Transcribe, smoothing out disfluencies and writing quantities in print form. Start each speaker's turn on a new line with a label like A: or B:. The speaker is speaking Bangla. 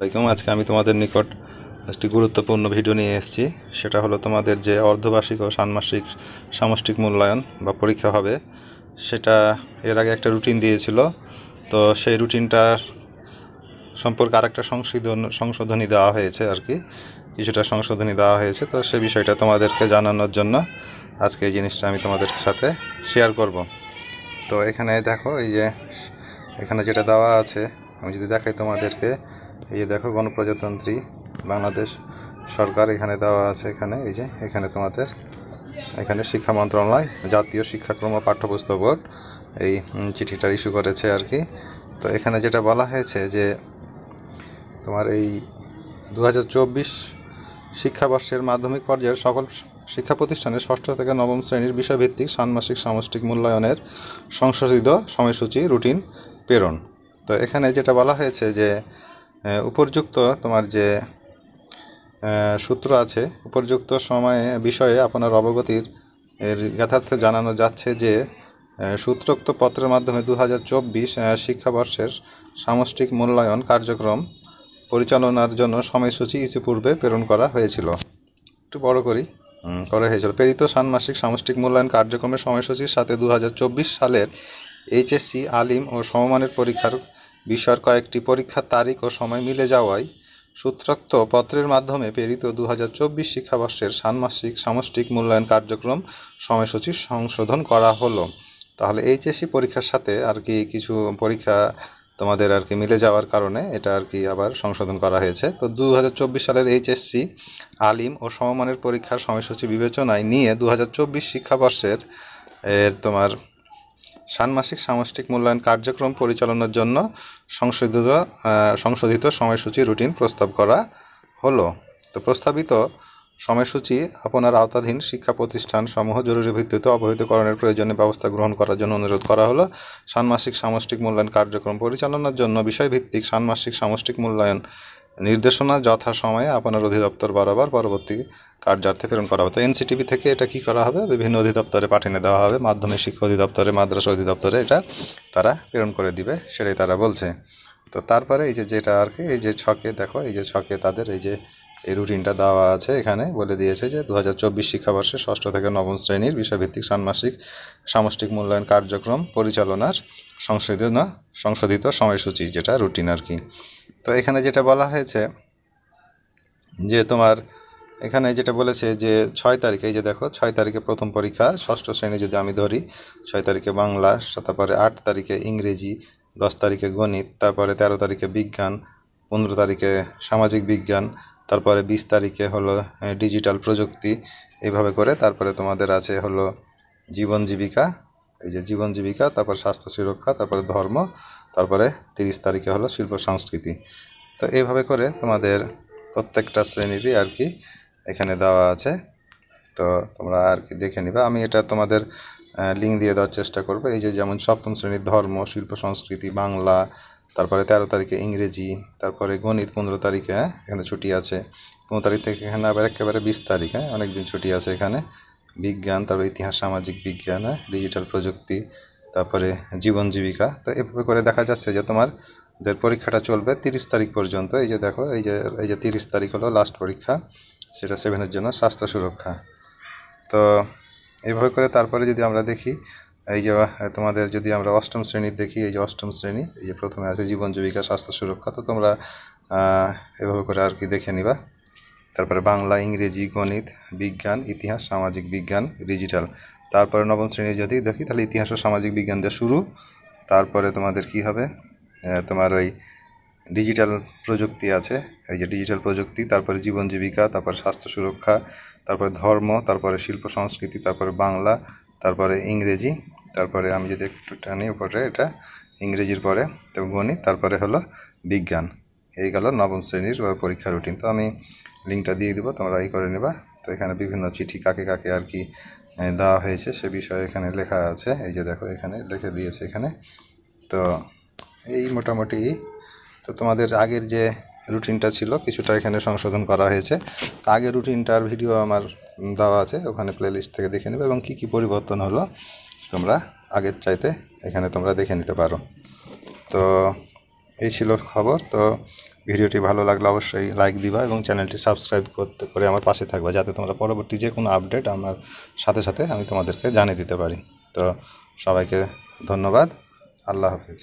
A: আজকে আমি তোমাদের নিকট একটি গুরুত্বপূর্ণ ভিডিও নিয়ে এসেছি। সেটা হলো তোমাদের যে অর্ধবার্ষিক ও ষান্মাসিক সামষ্টিক মূল্যায়ন বা পরীক্ষা হবে, সেটা এর আগে একটা রুটিন দিয়েছিল। তো সেই রুটিনটার সম্পর্কে আরেকটা সংশোধনী দেওয়া হয়েছে আর কি, কিছুটা সংশোধনী দেওয়া হয়েছে। তো সে বিষয়টা তোমাদেরকে জানানোর জন্য আজকে এই জিনিসটা আমি তোমাদের সাথে শেয়ার করব। তো এখানে দেখো, এই যে এখানে যেটা দেওয়া আছে, আমি যদি দেখাই তোমাদেরকে, এই যে দেখো, গণপ্রজাতন্ত্রী বাংলাদেশ সরকার এখানে দেওয়া আছে। এখানে এই যে এখানে তোমাদের এখানে শিক্ষা মন্ত্রণালয়, জাতীয় শিক্ষাক্রম ও পাঠ্যপুস্তক বোর্ড এই চিঠিটা ইস্যু করেছে আর কি। তো এখানে যেটা বলা হয়েছে যে তোমার এই 2024 শিক্ষাবর্ষের মাধ্যমিক পর্যায়ের সকল শিক্ষা প্রতিষ্ঠানে ষষ্ঠ থেকে নবম শ্রেণীর বিষয়ভিত্তিক ষান্মাসিক সামষ্টিক মূল্যায়নের সংশোধিত সময়সূচি রুটিন প্রেরণ। তো এখানে যেটা বলা হয়েছে যে উপর্যুক্ত তোমার যে সূত্র আছে, উপর্যুক্ত বিষয়ে আপনার অবগতির যথার্থে জানানো যাচ্ছে যে সূত্রোক্ত পত্রের মাধ্যমে 2024 শিক্ষাবর্ষের সামষ্টিক মূল্যায়ন কার্যক্রম পরিচালনার জন্য সময়সূচি ইতিপূর্বে প্রেরণ করা হয়েছিল। একটু বড় করা হয়েছিল। প্রেরিত ষান্মাসিক সামষ্টিক মূল্যায়ন কার্যক্রমের সময়সূচির সাথে 2024 সালের এইচএসসি আলিম ও সমমানের পরীক্ষার বিষয়ের কয়েকটি পরীক্ষার তারিখ ও সময় মিলে যাওয়ায় সূত্রোক্ত পত্রের মাধ্যমে প্রেরিত 2024 শিক্ষাবর্ষের ষান্মাসিক সামষ্টিক মূল্যায়ন কার্যক্রম সময়সূচি সংশোধন করা হলো। তাহলে এইচএসসি পরীক্ষার সাথে আর কি কিছু পরীক্ষা তোমাদের আর কি মিলে যাওয়ার কারণে এটা আর কি আবার সংশোধন করা হয়েছে। তো 2024 সালের এইচএসসি আলিম ও সমমানের পরীক্ষার সময়সূচি বিবেচনায় নিয়ে 2024 শিক্ষাবর্ষের তোমার ষান্মাসিক সামষ্টিক মূল্যায়ন কার্যক্রম পরিচালনার জন্য সংশোধিত সময়সূচি রুটিন প্রস্তাব করা হলো। তো প্রস্তাবিত সময়সূচি আপনার আওতাধীন শিক্ষা প্রতিষ্ঠান সমূহ জরুরি ভিত্তিতে অবহিতকরণের প্রয়োজনীয় ব্যবস্থা গ্রহণ করার জন্য অনুরোধ করা হলো। ষান্মাসিক সামষ্টিক মূল্যায়ন কার্যক্রম পরিচালনার জন্য বিষয়ভিত্তিক ষান্মাসিক সামষ্টিক মূল্যায়ন নির্দেশনা যথাসময়ে আপনার অধিদপ্তর বরাবর পরবর্তী কার্যার্থে প্রেরণ করা হবে। তো এনসিটিভি থেকে এটা কি করা হবে, বিভিন্ন অধিদপ্তরে পাঠিয়ে দেওয়া হবে, মাধ্যমিক শিক্ষা অধিদপ্তরে, মাদ্রাসা অধিদপ্তরে এটা তারা প্রেরণ করে দিবে, সেটাই তারা বলছে। তো তারপরে এই যেটা আর কি, এই যে ছকে দেখো, এই যে ছকে তাদের এই যে এই রুটিনটা দেওয়া আছে। এখানে বলে দিয়েছে যে 2024 শিক্ষাবর্ষে ষষ্ঠ থেকে নবম শ্রেণীর বিষয়ভিত্তিক ষান্মাসিক সামষ্টিক মূল্যায়ন কার্যক্রম পরিচালনার সংশোধিত সময়সূচি, যেটা রুটিন আর কি। তো এখানে যেটা বলা হয়েছে যে তোমার এখানে যেটা বলেছে যে 6 তারিখে, এই যে দেখো 6 তারিখে প্রথম পরীক্ষা ষষ্ঠ শ্রেণী যদি আমি ধরি, 6 তারিখে বাংলা, তারপরে 8 তারিখে ইংরেজি, 10 তারিখে গণিত, তারপরে 13 তারিখে বিজ্ঞান, 15 তারিখে সামাজিক বিজ্ঞান, তারপরে 20 তারিখে হলো ডিজিটাল প্রযুক্তি। এইভাবে করে তারপরে তোমাদের আছে হলো জীবন জীবিকা, এই যে জীবন জীবিকা, তারপর স্বাস্থ্য সুরক্ষা, তারপরে ধর্ম, তারপরে 30 তারিখে হলো শিল্প সংস্কৃতি। তো এইভাবে করে তোমাদের প্রত্যেকটা শ্রেণীরই আর কি এখানে দেওয়া আছে। তো তোমরা আর কি দেখে নিবা, আমি এটা তোমাদের লিঙ্ক দিয়ে দেওয়ার চেষ্টা করবো। এই যে যেমন সপ্তম শ্রেণীর ধর্ম, শিল্প সংস্কৃতি, বাংলা, তারপরে 13 তারিখে ইংরেজি, তারপরে গণিত 15 তারিখে, এখানে ছুটি আছে 15 তারিখ থেকে, এখানে আবার একেবারে 20 তারিখে অনেক দিন ছুটি আছে এখানে, বিজ্ঞান, তারপরে ইতিহাস, সামাজিক বিজ্ঞান, ডিজিটাল প্রযুক্তি, তারপরে জীবন জীবিকা। তো এভাবে করে দেখা যাচ্ছে যে তোমাদের পরীক্ষাটা চলবে 30 তারিখ পর্যন্ত। এই যে দেখো, এই যে 30 তারিখ হলো লাস্ট পরীক্ষা, সেটা 7-এর জন্য স্বাস্থ্য সুরক্ষা। তো এইভাবে করে তারপরে যদি আমরা দেখি, এই যে তোমাদের যদি আমরা অষ্টম শ্রেণীর দেখি, এই যে অষ্টম শ্রেণী, এই যে প্রথমে আছে জীবন জীবিকা, স্বাস্থ্য সুরক্ষা। তো তোমরা এভাবে করে আর কি দেখে নিবা। তারপরে বাংলা, ইংরেজি, গণিত, বিজ্ঞান, ইতিহাস, সামাজিক বিজ্ঞান, ডিজিটাল। তারপরে নবম শ্রেণী যদি দেখি, তাহলে ইতিহাস ও সামাজিক বিজ্ঞান দিয়ে শুরু। তারপরে তোমাদের কি হবে, তোমার ওই ডিজিটাল প্রযুক্তি আছে, এই যে ডিজিটাল প্রযুক্তি, তারপরে জীবন জীবিকা, তারপরে স্বাস্থ্য সুরক্ষা, তারপরে ধর্ম, তারপরে শিল্প সংস্কৃতি, তারপরে বাংলা, তারপরে ইংরেজি, তারপরে আমি যদি একটু টানি উপরে, এটা ইংরেজির পরে তো গণিত, তারপরে হলো বিজ্ঞান। এই গেল নবম শ্রেণীর পরীক্ষা রুটিন। তো আমি লিঙ্কটা দিয়ে দেবো, তোমরা এই করে নেবা। তো এখানে বিভিন্ন চিঠি কাকে কাকে আর কি দেওয়া হয়েছে সে বিষয়ে এখানে লেখা আছে, এই যে দেখো এখানে লিখে দিয়েছে এখানে। তো এই মোটামুটি। তো তোমাদের আগের যে রুটিনটা ছিল কিছুটা এখানে সংশোধন করা হয়েছে। তো আগের রুটিনটার ভিডিও আমার দেওয়া আছে, ওখানে প্লেলিস্ট থেকে দেখে নেবে, এবং কী পরিবর্তন হলো তোমরা আগের চাইতে এখানে তোমরা দেখে নিতে পারো। তো এই ছিল খবর। তো ভিডিওটি ভালো লাগলে অবশ্যই লাইক দিবা এবং চ্যানেলটি সাবস্ক্রাইব করে আমার পাশে থাকবা, যাতে তোমরা পরবর্তী যে কোনো আপডেট আমার সাথে সাথে আমি তোমাদেরকে জানিয়ে দিতে পারি। তো সবাইকে ধন্যবাদ। আল্লাহ হাফিজ।